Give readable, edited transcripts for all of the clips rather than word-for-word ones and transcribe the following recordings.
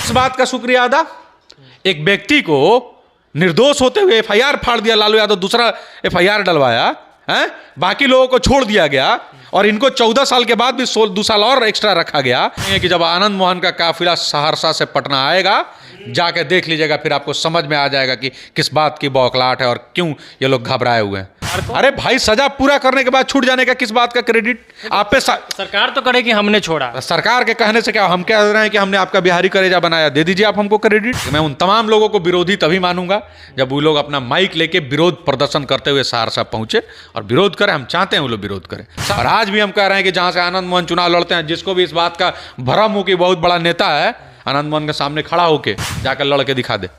इस बात का शुक्रिया अदा, एक व्यक्ति को निर्दोष होते हुए एफआईआर फाड़ दिया लालू यादव, दूसरा एफआईआर डलवाया है, बाकी लोगों को छोड़ दिया गया और इनको 14 साल के बाद भी 2 साल और एक्स्ट्रा रखा गया कि जब आनंद मोहन का काफिला सहरसा से पटना आएगा जाके देख लीजिएगा, फिर आपको समझ में आ जाएगा कि किस बात की बौखलाहट है और क्यों ये लोग घबराए हुए हैं। अरे भाई, सजा पूरा करने के बाद छूट जाने का किस बात का क्रेडिट आप पे? सरकार तो करे कि हमने छोड़ा। सरकार के कहने से क्या, हम कह रहे हैं कि हमने आपका बिहारी कलेजा बनाया, दे दीजिए आप हमको क्रेडिट। मैं उन तमाम लोगों को विरोधी तभी मानूंगा जब वो लोग अपना माइक लेके विरोध प्रदर्शन करते हुए सहरसा पहुंचे और विरोध करें। हम चाहते हैं वो लोग विरोध करें, और आज भी हम कह रहे हैं कि जहां से आनंद मोहन चुनाव लड़ते हैं, जिसको भी इस बात का भ्रम हो कि बहुत बड़ा नेता है, आनंद मोहन के सामने खड़ा होके जाकर लड़ के दिखा दे,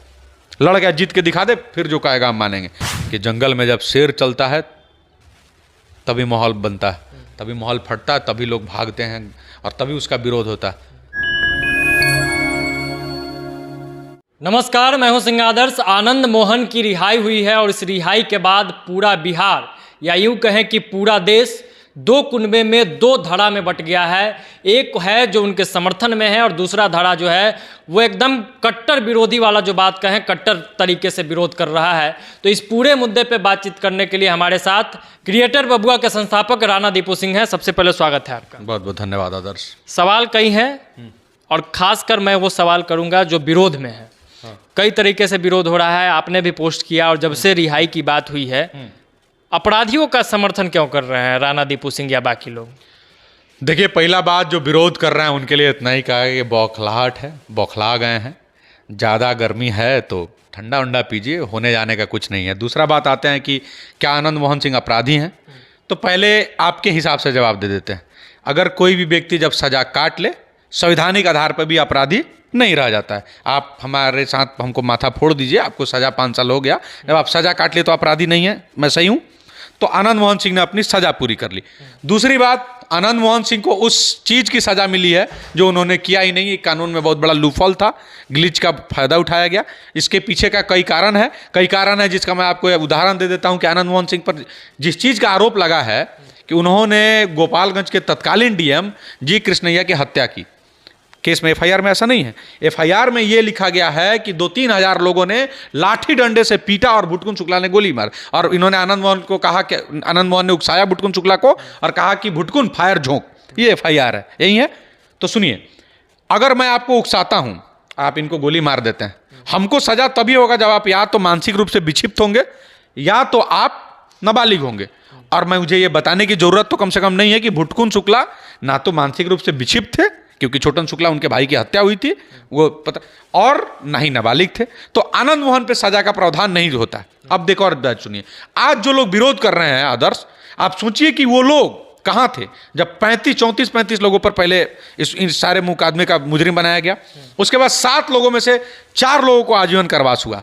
लड़ के जीत के दिखा दे, फिर जो कहेगा हम मानेंगे। कि जंगल में जब शेर चलता है तभी माहौल बनता है, तभी माहौल फटता है, तभी लोग भागते हैं और तभी उसका विरोध होता है। नमस्कार, मैं हूं सिंह आदर्श। आनंद मोहन की रिहाई हुई है और इस रिहाई के बाद पूरा बिहार या यूं कहें कि पूरा देश दो कुनबे में, दो धड़ा में बट गया है। एक है जो उनके समर्थन में है और दूसरा धड़ा जो है वो एकदम कट्टर विरोधी वाला, जो बात कहें कट्टर तरीके से विरोध कर रहा है। तो इस पूरे मुद्दे पे बातचीत करने के लिए हमारे साथ क्रिएटर बबुआ के संस्थापक राणा दीपू सिंह हैं। सबसे पहले स्वागत है आपका। बहुत बहुत धन्यवाद आदर्श। सवाल कई हैं और खासकर मैं वो सवाल करूंगा जो विरोध में है। कई तरीके से विरोध हो रहा है, आपने भी पोस्ट किया, और जब से रिहाई की बात हुई है, अपराधियों का समर्थन क्यों कर रहे हैं राणा दीपू सिंह या बाकी लोग? देखिए, पहला बात, जो विरोध कर रहे हैं उनके लिए इतना ही कहा कि बौखलाहट है, बौखला गए हैं। ज़्यादा गर्मी है तो ठंडा उंडा पीजिए, होने जाने का कुछ नहीं है। दूसरा बात आते हैं कि क्या आनंद मोहन सिंह अपराधी हैं, तो पहले आपके हिसाब से जवाब दे देते हैं। अगर कोई भी व्यक्ति जब सजा काट ले, संवैधानिक आधार पर भी अपराधी नहीं रह जाता है। आप हमारे साथ हमको माथा फोड़ दीजिए, आपको सजा 5 साल हो गया, जब आप सजा काट ले तो अपराधी नहीं है। मैं सही हूँ? तो आनंद मोहन सिंह ने अपनी सजा पूरी कर ली। दूसरी बात, आनंद मोहन सिंह को उस चीज़ की सजा मिली है जो उन्होंने किया ही नहीं। कानून में बहुत बड़ा लूफॉल था, ग्लिच का फायदा उठाया गया। इसके पीछे का कई कारण है, जिसका मैं आपको उदाहरण दे देता हूं कि आनंद मोहन सिंह पर जिस चीज़ का आरोप लगा है कि उन्होंने गोपालगंज के तत्कालीन डीएम जी कृष्णैया की हत्या की। केस में, एफआईआर में ऐसा नहीं है। एफआईआर में यह लिखा गया है कि 2-3 हजार लोगों ने लाठी डंडे से पीटा और भुटकुन शुक्ला ने गोली मार, और इन्होंने आनंद मोहन को कहा कि आनंद मोहन ने उकसाया भुटकुन शुक्ला को और कहा कि भुटकुन फायर झोंक। ये एफआईआर है, यही है। तो सुनिए, अगर मैं आपको उकसाता हूं, आप इनको गोली मार देते हैं, हमको सजा तभी होगा जब आप या तो मानसिक रूप से विक्षिप्त होंगे या तो आप नाबालिग होंगे। और मैं मुझे ये बताने की जरूरत तो कम से कम नहीं है कि भुटकुन शुक्ला ना तो मानसिक रूप से विक्षिप्त थे, क्योंकि छोटन शुक्ला उनके भाई की हत्या हुई थी, वो पता, और ना ही नाबालिग थे। तो आनंद मोहन पे सजा का प्रावधान नहीं होता है। अब देखो और बात सुनिए, आज जो लोग विरोध कर रहे हैं आदर्श, आप सोचिए कि वो लोग कहाँ थे जब 34 लोगों पर पहले इस सारे मुकदमे का मुजरिम बनाया गया। उसके बाद 7 लोगों में से 4 लोगों को आजीवन कारावास हुआ।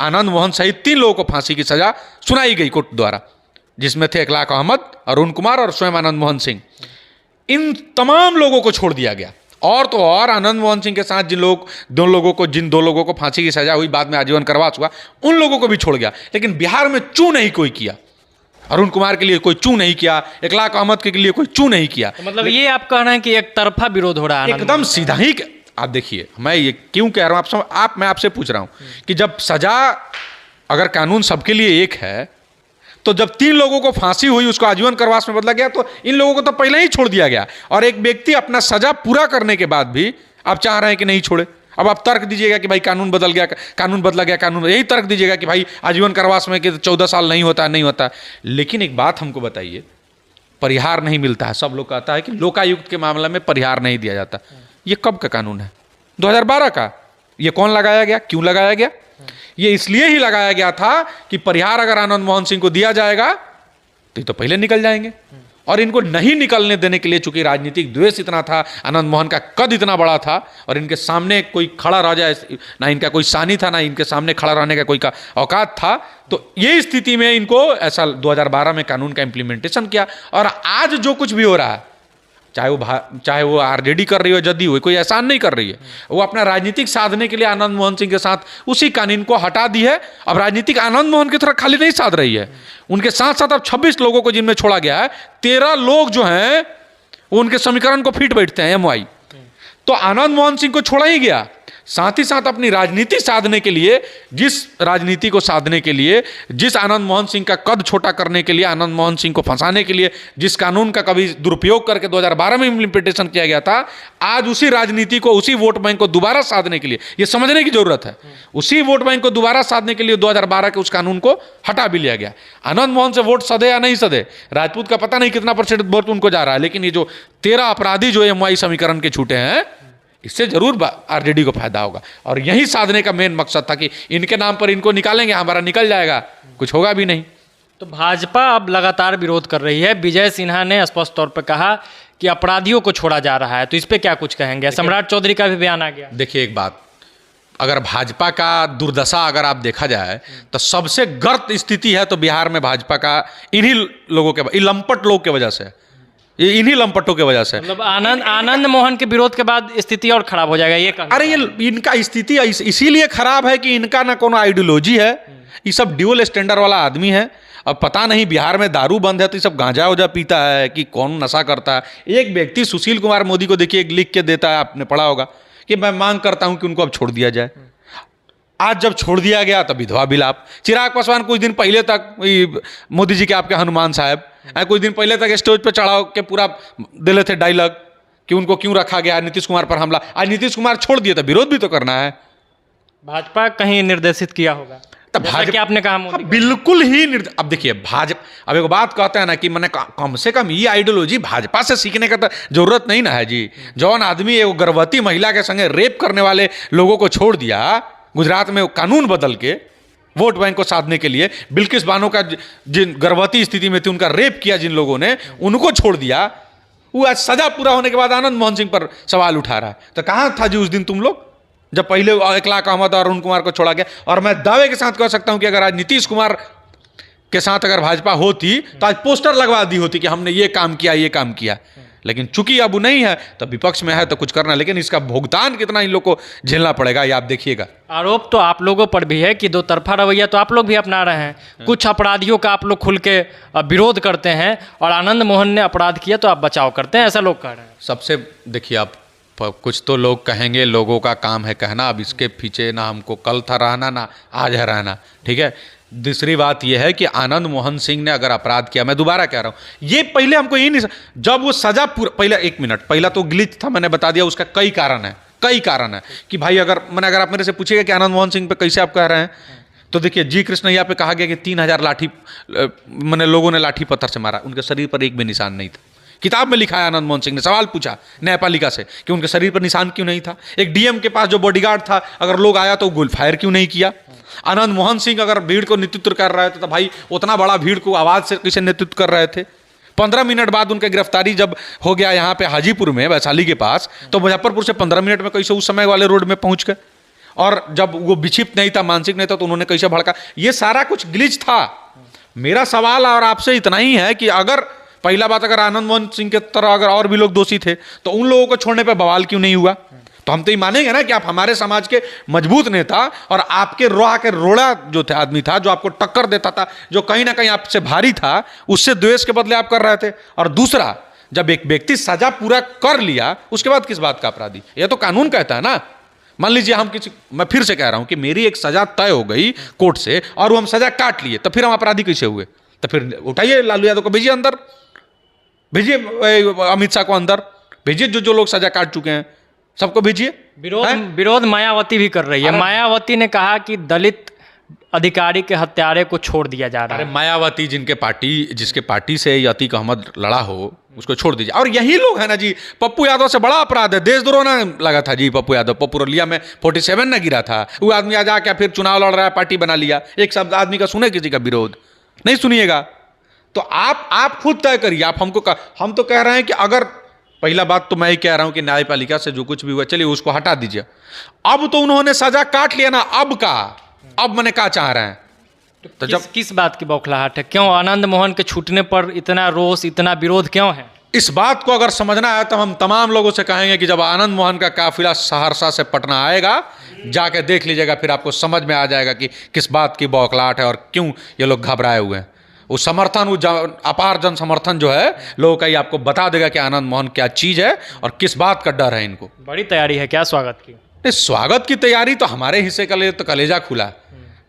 आनंद मोहन सहित 3 लोगों को फांसी की सजा सुनाई गई कोर्ट द्वारा, जिसमें थे इखलाक अहमद, अरुण कुमार और स्वयं आनंद मोहन सिंह। इन तमाम लोगों को छोड़ दिया गया। और तो और आनंद मोहन सिंह के साथ जिन 2 लोगों को फांसी की सजा हुई, बाद में आजीवन कारावास हुआ, उन लोगों को भी छोड़ गया। लेकिन बिहार में चू नहीं कोई किया। अरुण कुमार के लिए कोई चू नहीं किया, इखलाक अहमद के लिए कोई चू नहीं किया। तो मतलब ये आप कह रहे हैं कि एक तरफा विरोध हो रहा है? एकदम सीधा ही। आप देखिए, मैं ये क्यों कह रहा हूं, मैं आपसे पूछ रहा हूं कि जब सजा, अगर कानून सबके लिए एक है, तो जब 3 लोगों को फांसी हुई, उसको आजीवन कारावास में बदला गया, तो इन लोगों को तो पहले ही छोड़ दिया गया। और एक व्यक्ति अपना सजा पूरा करने के बाद भी आप चाह रहे हैं कि नहीं छोड़े। अब आप तर्क दीजिएगा कि भाई कानून बदल गया, कानून बदला गया, कानून, यही तर्क दीजिएगा कि भाई आजीवन कारावास में कि 14 साल नहीं होता। लेकिन एक बात हमको बताइए, परिहार नहीं मिलता है। सब लोग कहता है कि लोकायुक्त के मामले में परिहार नहीं दिया जाता। ये कब का कानून है? 2012 का। ये कौन लगाया गया, क्यों लगाया गया? ये इसलिए ही लगाया गया था कि परिहार अगर आनंद मोहन सिंह को दिया जाएगा तो ये तो पहले निकल जाएंगे। और इनको नहीं निकलने देने के लिए, चूंकि राजनीतिक द्वेष इतना था, आनंद मोहन का कद इतना बड़ा था, और इनके सामने कोई खड़ा रह जाए, ना इनका कोई सानी था, ना इनके सामने खड़ा रहने का कोई का औकात था। तो ये स्थिति में इनको ऐसा 2012 में कानून का इम्प्लीमेंटेशन किया। और आज जो कुछ भी हो रहा है, चाहे वो आरजेडी कर रही हो, जदयू हो, कोई एहसान नहीं कर रही है। वो अपना राजनीतिक साधने के लिए आनंद मोहन सिंह के साथ उसी कानून को हटा दी है। अब राजनीतिक आनंद मोहन की तरह खाली नहीं साध रही है, उनके साथ साथ अब 26 लोगों को जिनमें छोड़ा गया है, 13 लोग जो हैं वो उनके समीकरण को फिट बैठते हैं, एमवाई। तो आनंद मोहन सिंह को छोड़ा ही गया, साथ ही साथ अपनी राजनीति साधने के लिए, जिस राजनीति को साधने के लिए, जिस आनंद मोहन सिंह का कद छोटा करने के लिए, आनंद मोहन सिंह को फंसाने के लिए जिस कानून का कभी दुरुपयोग करके 2012 में इम्प्लीमेंटेशन किया गया था, आज उसी राजनीति को, उसी वोट बैंक को दोबारा साधने के लिए, ये समझने की जरूरत है, उसी वोट बैंक को दोबारा साधने के लिए 2012 के उस कानून को हटा भी लिया गया। आनंद मोहन से वोट सधे या नहीं सधे, राजपूत का पता नहीं कितना % वोट उनको जा रहा है, लेकिन ये जो 13 अपराधी जो एमवाई समीकरण के छूटे हैं, इससे जरूर आरजेडी को फायदा होगा। और यही साधने का मेन मकसद था कि इनके नाम पर इनको निकालेंगे, हमारा निकल जाएगा, कुछ होगा भी नहीं। तो भाजपा अब लगातार विरोध कर रही है। विजय सिन्हा ने स्पष्ट तौर पर कहा कि अपराधियों को छोड़ा जा रहा है, तो इस पे क्या कुछ कहेंगे? सम्राट चौधरी का भी बयान आ गया। देखिए एक बात, अगर भाजपा का दुर्दशा अगर आप देखा जाए तो सबसे गर्त स्थिति है तो बिहार में भाजपा का इन्हीं लोगों के, लंपट लोग की वजह से, ये इन्हीं लंपटों की वजह से। मतलब आनंद मोहन के विरोध के बाद स्थिति और खराब हो जाएगा, ये कहना। अरे ये इनका स्थिति इसीलिए खराब है कि इनका ना कोनो आइडियोलॉजी है, ये सब ड्यूअल स्टैंडर्ड वाला आदमी है। अब पता नहीं बिहार में दारू बंद है तो ये सब गांजा उजा पीता है कि कौन नशा करता है। एक व्यक्ति सुशील कुमार मोदी को देखिए लिख के देता है, आपने पढ़ा होगा, कि मैं मांग करता हूं कि उनको अब छोड़ दिया जाए। आज जब छोड़ दिया गया तब विधवा विलाप। चिराग पासवान कुछ दिन पहले तक मोदी जी के आपके हनुमान साहब कुछ दिन पहले तक स्टेज पर चढ़ाओ के पूरा दिले थे डायलॉग कि उनको क्यों रखा गया, नीतीश कुमार पर हमला। आज नीतीश कुमार छोड़ दिए तो विरोध भी तो करना है। भाजपा कहीं निर्देशित किया होगा तब भाजपा, आपने कहा मोदी बिल्कुल ही अब देखिए भाजपा, अब एक बात कहते हैं ना कि मैंने कम से कम ये आइडियोलॉजी भाजपा से सीखने का तो जरूरत नहीं ना है जी। जौन आदमी एक गर्भवती महिला के संगे रेप करने वाले लोगों को छोड़ दिया गुजरात में कानून बदल के वोट बैंक को साधने के लिए, बिल्किस बानो का जिन गर्भवती स्थिति में थी उनका रेप किया जिन लोगों ने, उनको छोड़ दिया, वो आज सजा पूरा होने के बाद आनंद मोहन सिंह पर सवाल उठा रहा है। तो कहाँ था जी उस दिन तुम लोग जब पहले इखलाक अहमद और अरुण कुमार को छोड़ा गया? और मैं दावे के साथ कह सकता हूं कि अगर आज नीतीश कुमार के साथ अगर भाजपा होती तो आज पोस्टर लगवा दी होती कि हमने ये काम किया, ये काम किया। लेकिन चूंकि अब नहीं है तो विपक्ष में है तो कुछ करना, लेकिन इसका भुगतान कितना इन लोग को झेलना पड़ेगा ये आप देखिएगा। आरोप तो आप लोगों पर भी है कि दो तरफा रवैया तो आप लोग भी अपना रहे हैं। कुछ अपराधियों का आप लोग खुल के विरोध करते हैं और आनंद मोहन ने अपराध किया तो आप बचाव करते हैं, ऐसा लोग कह रहे हैं। सबसे देखिए, आप कुछ तो लोग कहेंगे, लोगों का काम है कहना। अब इसके पीछे ना हमको कल था रहना ना आज है रहना, ठीक है। दूसरी बात यह है कि आनंद मोहन सिंह ने अगर अपराध किया, मैं दोबारा कह रहा हूं, ये पहले हमको ये नहीं, जब वो सजा पूरा, पहले 1 मिनट पहला तो ग्लिच था, मैंने बता दिया उसका कई कारण है कि भाई अगर आप मेरे से पूछिएगा कि आनंद मोहन सिंह पे कैसे आप कह रहे हैं, तो देखिए जी कृष्णैया पे कहा गया कि 3000 लाठी मैंने लोगों ने लाठी पत्थर से मारा, उनके शरीर पर एक भी निशान नहीं था। किताब में लिखा है, आनंद मोहन सिंह ने सवाल पूछा न्यायपालिका से कि उनके शरीर पर निशान क्यों नहीं था। एक डीएम के पास जो बॉडीगार्ड था, अगर लोग आया तो गोल फायर क्यों नहीं किया। आनंद मोहन सिंह अगर भीड़ को नेतृत्व कर रहे थे तो भाई उतना बड़ा भीड़ को आवाज से कैसे नेतृत्व कर रहे थे। 15 मिनट बाद उनके गिरफ्तारी जब हो गया यहाँ पे हाजीपुर में वैशाली के पास, तो मुजफ्फरपुर से 15 मिनट में कैसे उस समय वाले रोड में पहुंच गए। और जब वो विक्षिप्त नहीं था, मानसिक नहीं था, तो उन्होंने कैसे भड़का। ये सारा कुछ ग्लिच था। मेरा सवाल और आपसे इतना ही है कि अगर पहला बात, अगर आनंद मोहन सिंह के तरह अगर और भी लोग दोषी थे तो उन लोगों को छोड़ने पर बवाल क्यों नहीं हुआ? तो हम तो ये मानेंगे ना कि आप हमारे समाज के मजबूत नेता और आपके रोहा के रोड़ा जो थे आदमी था, जो आपको टक्कर देता था, जो कहीं ना कहीं आपसे भारी था, उससे द्वेष के बदले आप कर रहे थे। और दूसरा, जब एक व्यक्ति सजा पूरा कर लिया उसके बाद किस बात का अपराधी? यह तो कानून कहता है ना। मान लीजिए मैं फिर से कह रहा हूं कि मेरी एक सजा तय हो गई कोर्ट से और वो हम सजा काट लिए, तो फिर हम अपराधी कैसे हुए? तो फिर उठाइए लालू यादव को, भेजिए अंदर, भेजिए अमित शाह को अंदर, भेजिए जो लोग सजा काट चुके हैं सबको भेजिए। विरोध मायावती भी कर रही है। मायावती ने कहा कि दलित अधिकारी के हत्यारे को छोड़ दिया जा रहा है। अरे मायावती जिसके पार्टी से अतीक अहमद लड़ा हो उसको छोड़ दीजिए। और यही लोग है ना जी, पप्पू यादव से बड़ा अपराध है, देशद्रोह ना लगा था जी पप्पू यादव, पपुरलिया में 47 ना गिरा था। वो आदमी आज आके फिर चुनाव लड़ रहा है, पार्टी बना लिया। एक शब्द आदमी का सुने किसी का विरोध नहीं सुनिएगा। तो आप खुद तय करिए। आप हम तो कह रहे हैं कि अगर, पहला बात तो मैं ही कह रहा हूं कि न्यायपालिका से जो कुछ भी हुआ चलिए उसको हटा दीजिए। अब तो उन्होंने सजा काट लिया ना, अब मैंने क्या चाह रहे हैं? तो जब किस बात की बौखलाहट है? क्यों आनंद मोहन के छूटने पर इतना रोष, इतना विरोध क्यों है? इस बात को अगर समझना है तो हम तमाम लोगों से कहेंगे कि जब आनंद मोहन का काफिला सहरसा से पटना आएगा, जाके देख लीजिएगा, फिर आपको समझ में आ जाएगा कि किस बात की बौखलाहट है और क्यों ये लोग घबराए हुए हैं। वो समर्थन, वो अपार जन समर्थन जो है लोगों का, ही आपको बता देगा कि आनंद मोहन क्या चीज है और किस बात का डर है इनको। बड़ी तैयारी है क्या स्वागत की? नहीं, स्वागत की तैयारी तो हमारे हिस्से के लिए तो कलेजा खुला है,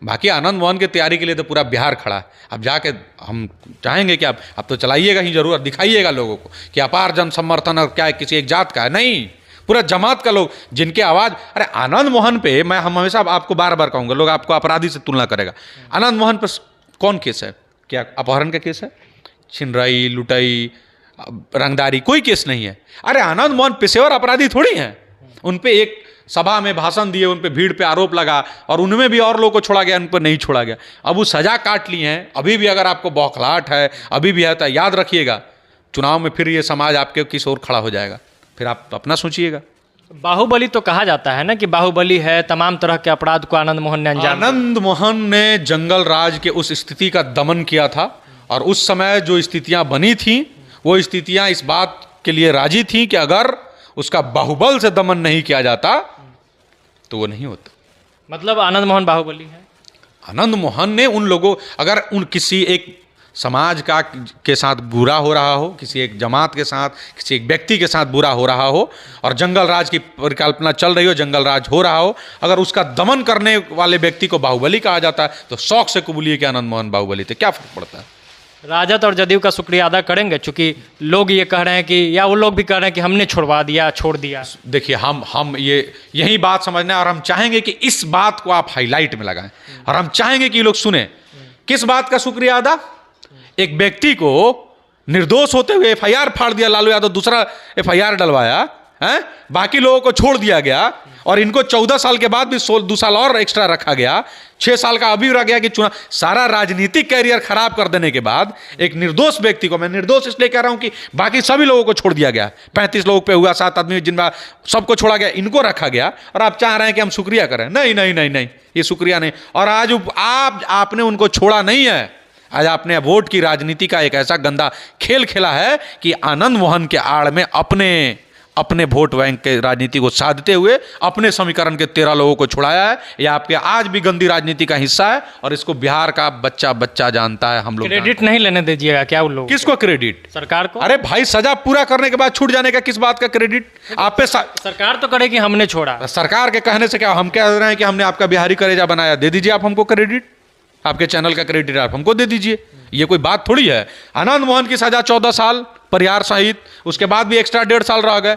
बाकी आनंद मोहन की तैयारी के लिए तो पूरा बिहार खड़ा है। अब जाके हम चाहेंगे कि आप तो चलाइएगा ही जरूर, दिखाइएगा लोगों को कि अपार जन समर्थन और क्या है, किसी एक जात का है, नहीं, पूरा जमात का लोग जिनके आवाज़। अरे आनंद मोहन पे हम हमेशा आपको बार बार कहूँगा, लोग आपको अपराधी से तुलना करेगा। आनंद मोहन पर कौन केस है? क्या अपहरण का केस है? छिनराई, लुटाई, रंगदारी, कोई केस नहीं है। अरे आनंद मोहन पेशेवर अपराधी थोड़ी हैं। उन पे एक सभा में भाषण दिए, उन पे भीड़ पे आरोप लगा और उनमें भी और लोगों को छोड़ा गया, उन पर नहीं छोड़ा गया। अब वो सजा काट ली हैं, अभी भी अगर आपको बौखलाहट है, अभी भी है, तो याद रखिएगा चुनाव में फिर ये समाज आपके किस ओर खड़ा हो जाएगा, फिर आप अपना सोचिएगा। बाहुबली तो कहा जाता है ना कि बाहुबली है, तमाम तरह के अपराध को आनंद मोहन ने अंजाम दिया। आनंद मोहन ने जंगल राज के उस स्थिति का दमन किया था, और उस समय जो स्थितियां बनी थीं वो स्थितियां इस बात के लिए राजी थीं कि अगर उसका बाहुबल से दमन नहीं किया जाता तो वो नहीं होता। मतलब आनंद मोहन बाहुबली है। आनंद मोहन ने उन लोगों, अगर उन किसी एक समाज का के साथ बुरा हो रहा हो, किसी एक जमात के साथ, किसी एक व्यक्ति के साथ बुरा हो रहा हो, और जंगल राज की परिकल्पना चल रही हो, जंगल राज हो रहा हो, अगर उसका दमन करने वाले व्यक्ति को बाहुबली कहा जाता है तो शौक से कबूलिए कि आनंद मोहन बाहुबली थे, क्या फर्क पड़ता है। राजद और जदयू का शुक्रिया अदा करेंगे, चूंकि लोग ये कह रहे हैं कि, या वो लोग भी कह रहे हैं कि हमने छुड़वा दिया, छोड़ दिया। देखिए, हम ये यही बात समझना है, और हम चाहेंगे कि इस बात को आप हाईलाइट में लगाएं, और हम चाहेंगे कि लोग सुने। किस बात का शुक्रिया अदा? एक व्यक्ति को निर्दोष होते हुए एफआईआर फाड़ दिया लालू यादव, दूसरा एफआईआर डलवाया है, बाकी लोगों को छोड़ दिया गया, और इनको 14 साल के बाद भी 2 साल और एक्स्ट्रा रखा गया, 6 साल का अभी रह गया कि चुनाव, सारा राजनीतिक कैरियर खराब कर देने के बाद एक निर्दोष व्यक्ति को, मैं निर्दोष इसलिए कह रहा हूं कि बाकी सभी लोगों को छोड़ दिया गया, 35 लोगों पे हुआ, 7 आदमी जिनमें सबको छोड़ा गया, इनको रखा गया, और आप चाह रहे हैं कि हम शुक्रिया करें? नहीं नहीं नहीं नहीं, ये शुक्रिया नहीं। और आज आपने उनको छोड़ा नहीं है, आज आपने वोट की राजनीति का एक ऐसा गंदा खेल खेला है कि आनंद मोहन के आड़ में अपने वोट बैंक के राजनीति को साधते हुए अपने समीकरण के 13 लोगों को छुड़ाया है। यह आपके आज भी गंदी राजनीति का हिस्सा है, और इसको बिहार का बच्चा जानता है। हम लोग क्रेडिट नहीं लेने दीजिएगा क्या उन लोगों? किसको क्रेडिट? सरकार को। अरे भाई, सजा पूरा करने के बाद छूट जाने का किस बात का क्रेडिट आप पे? सरकार तो करे कि हमने छोड़ा। सरकार के कहने से क्या, हम कह रहे हैं कि हमने आपका बिहारी कलेजा बनाया, दे दीजिए आप हमको क्रेडिट, आपके चैनल का क्रेडिट आप हमको दे दीजिए, ये कोई बात थोड़ी है। आनंद मोहन की सजा 14 साल परिहार सहित, उसके बाद भी एक्स्ट्रा 1.5 साल रह गए।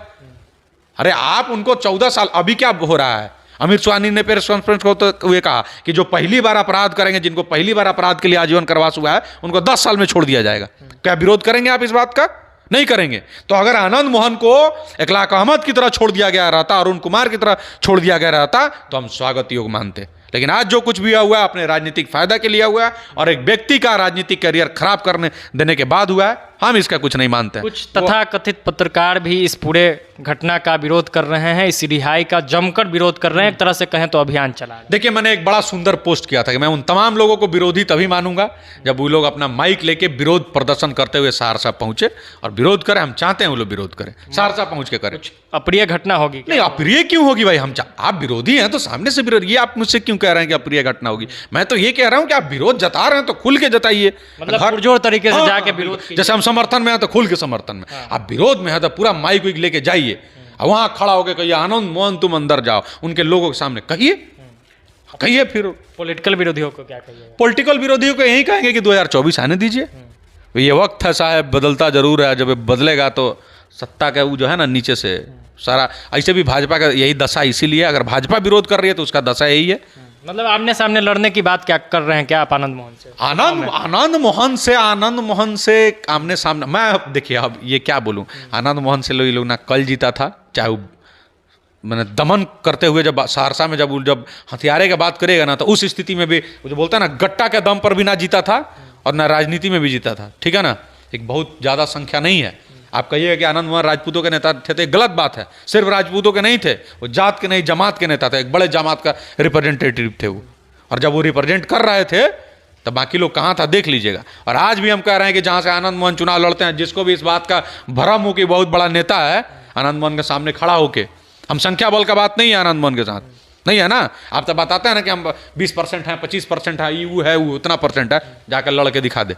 अरे आप उनको 14 साल, अभी क्या हो रहा है? अमित स्वामी ने प्रेस कॉन्फ्रेंस को तो ये कहा कि जो पहली बार अपराध करेंगे, जिनको पहली बार अपराध के लिए आजीवन करवास हुआ है, उनको 10 साल में छोड़ दिया जाएगा। क्या विरोध करेंगे आप इस बात का? नहीं करेंगे। तो अगर आनंद मोहन को इकलाक अहमद की तरह छोड़ दिया गया रहता, अरुण कुमार की तरह छोड़ दिया गया रहता, तो हम स्वागत योग मानते। लेकिन आज जो कुछ भी हुआ है अपने राजनीतिक फायदा के लिए हुआ है, और एक व्यक्ति का राजनीतिक करियर खराब करने देने के बाद हुआ है, हम इसका कुछ नहीं मानते। कुछ तथाकथित पत्रकार भी इस पूरे घटना का विरोध कर रहे हैं, इस रिहाई का जमकर विरोध कर रहे हैं, एक तरह से कहें तो अभियान चला रहे हैं। देखिए, मैंने एक बड़ा सुंदर पोस्ट किया था कि मैं उन तमाम लोगों को विरोधी तभी मानूंगा जब वो लोग अपना माइक लेके विरोध प्रदर्शन करते हुए सहरसा पहुंचे और विरोध करें। हम चाहते हैं वो लोग विरोध करें, सहरसा पहुंच के करें। अप्रिय घटना होगी? नहीं, अप्रिय क्यों होगी भाई? आप विरोधी हैं तो सामने से विरोध, ये आप मुझसे क्यों कह रहे हैं कि अप्रिय घटना होगी? मैं तो ये कह रहा हूं कि आप विरोध जता रहे हैं तो खुल के जताइए, मतलब पुरजोर तरीके से जाके विरोध कीजिए। जैसे हम समर्थन में हैं तो खुल के समर्थन में, आप विरोध में है तो पूरा माइक वाइक लेके जाइए, वहां खड़ा होकर कहिए आनंद मोहन तुम अंदर जाओ, उनके लोगों के सामने कहिए। फिर पॉलिटिकल विरोधियों को क्या कहिए? पॉलिटिकल विरोधियों को यही कहेंगे कि 2024 आने दीजिए, ये वक्त है साहब, बदलता जरूर है, जब बदलेगा तो सत्ता का वो जो है ना नीचे से सारा, ऐसे भी भाजपा का यही दशा, इसीलिए अगर भाजपा विरोध कर रही है तो उसका दशा यही है। मतलब आमने सामने लड़ने की बात क्या कर रहे हैं क्या आप आनंद मोहन से? आनंद मोहन से आमने सामने, मैं देखिए अब ये क्या बोलूं, आनंद मोहन से लोग ना कल जीता था, चाहे वो मैंने दमन करते हुए जब सहरसा में जब हथियारे की बात करेगा ना, तो उस स्थिति में भी वो जो बोलता है ना, गट्टा के दम पर भी ना जीता था और ना राजनीति में भी जीता था, ठीक है ना, एक बहुत ज़्यादा संख्या नहीं है। आप कहिएगा कि आनंद मोहन राजपूतों के नेता थे तो एक गलत बात है, सिर्फ राजपूतों के नहीं थे, वो जात के नहीं जमात के नेता थे, एक बड़े जमात का रिप्रेजेंटेटिव थे वो, और जब वो रिप्रेजेंट कर रहे थे तब बाकी लोग कहाँ था देख लीजिएगा। और आज भी हम कह रहे हैं कि जहाँ से आनंद मोहन चुनाव लड़ते हैं, जिसको भी इस बात का भ्रम हो कि बहुत बड़ा नेता है, आनंद मोहन के सामने खड़ा होके, हम संख्या बल का बात नहीं है आनंद मोहन के साथ, नहीं है ना, आप तो बताते हैं ना कि हम 20% हैं, 25% है, वो है, वो उतना परसेंट है, जाकर लड़ के दिखा दे,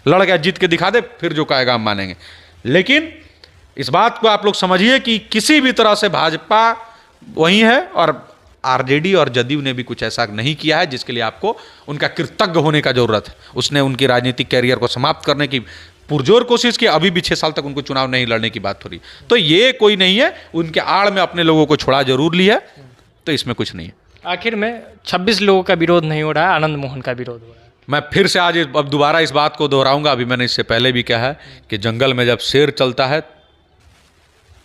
लड़ के जीत के दिखा दे, फिर जो कहेगा हम मानेंगे। लेकिन इस बात को आप लोग समझिए कि किसी भी तरह से भाजपा वही है, और आरजेडी और जदयू ने भी कुछ ऐसा नहीं किया है जिसके लिए आपको उनका कृतज्ञ होने का जरूरत है। उसने उनकी राजनीतिक कैरियर को समाप्त करने की पुरजोर कोशिश की, अभी भी 6 साल तक उनको चुनाव नहीं लड़ने की बात हो रही। तो ये कोई नहीं है, उनके आड़ में अपने लोगों को छोड़ा जरूर लिया, तो इसमें कुछ नहीं है। आखिर में 26 लोगों का विरोध नहीं हो रहा है, आनंद मोहन का विरोध हो रहा है। मैं फिर से आज अब दोबारा इस बात को दोहराऊंगा, अभी मैंने इससे पहले भी कहा है कि जंगल में जब शेर चलता है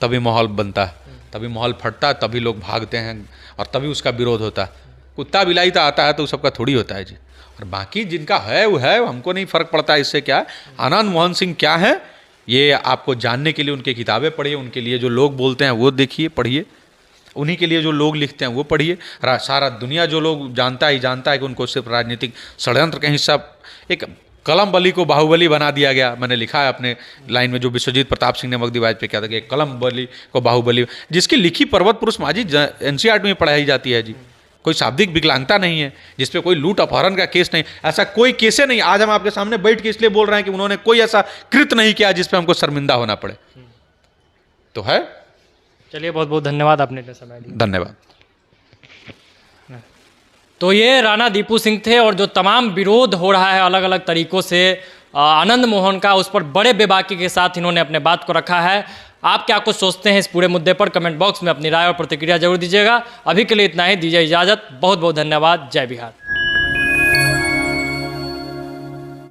तभी माहौल बनता है, तभी माहौल फटता है, तभी लोग भागते हैं और तभी उसका विरोध होता है। कुत्ता बिलाई तो आता है तो सबका थोड़ी होता है जी। और बाकी जिनका है वो है, हमको नहीं फर्क पड़ता इससे। क्या आनंद मोहन सिंह क्या है ये आपको जानने के लिए उनकी किताबें पढ़िए, उनके लिए जो लोग बोलते हैं वो देखिए पढ़िए, उन्हीं के लिए जो लोग लिखते हैं वो पढ़िए। सारा दुनिया जो लोग जानता है कि उनको सिर्फ राजनीतिक षड्यंत्र का हिस्सा, एक कलम बली को बाहुबली बना दिया गया। मैंने लिखा है अपने लाइन में, जो विश्वजीत प्रताप सिंह ने मगधीवाज पे किया था कि कलम बली को बाहुबली, जिसकी लिखी पर्वत पुरुष माजी NCERT में पढ़ाई जाती है जी। कोई शाब्दिक विकलांगता नहीं है, जिसपे कोई लूट अपहरण का केस नहीं, ऐसा कोई केसे नहीं। आज हम आपके सामने बैठ के इसलिए बोल रहे हैं कि उन्होंने कोई ऐसा कृत्य नहीं किया जिसपे हमको शर्मिंदा होना पड़े। तो है। चलिए, बहुत बहुत धन्यवाद, आपने इतना समय दिया। धन्यवाद। तो ये राणा दीपू सिंह थे, और जो तमाम विरोध हो रहा है अलग अलग तरीकों से आनंद मोहन का, उस पर बड़े बेबाकी के साथ इन्होंने अपने बात को रखा है। आप क्या कुछ सोचते हैं इस पूरे मुद्दे पर, कमेंट बॉक्स में अपनी राय और प्रतिक्रिया जरूर दीजिएगा। अभी के लिए इतना ही, दीजिए इजाज़त। बहुत बहुत धन्यवाद। जय बिहार।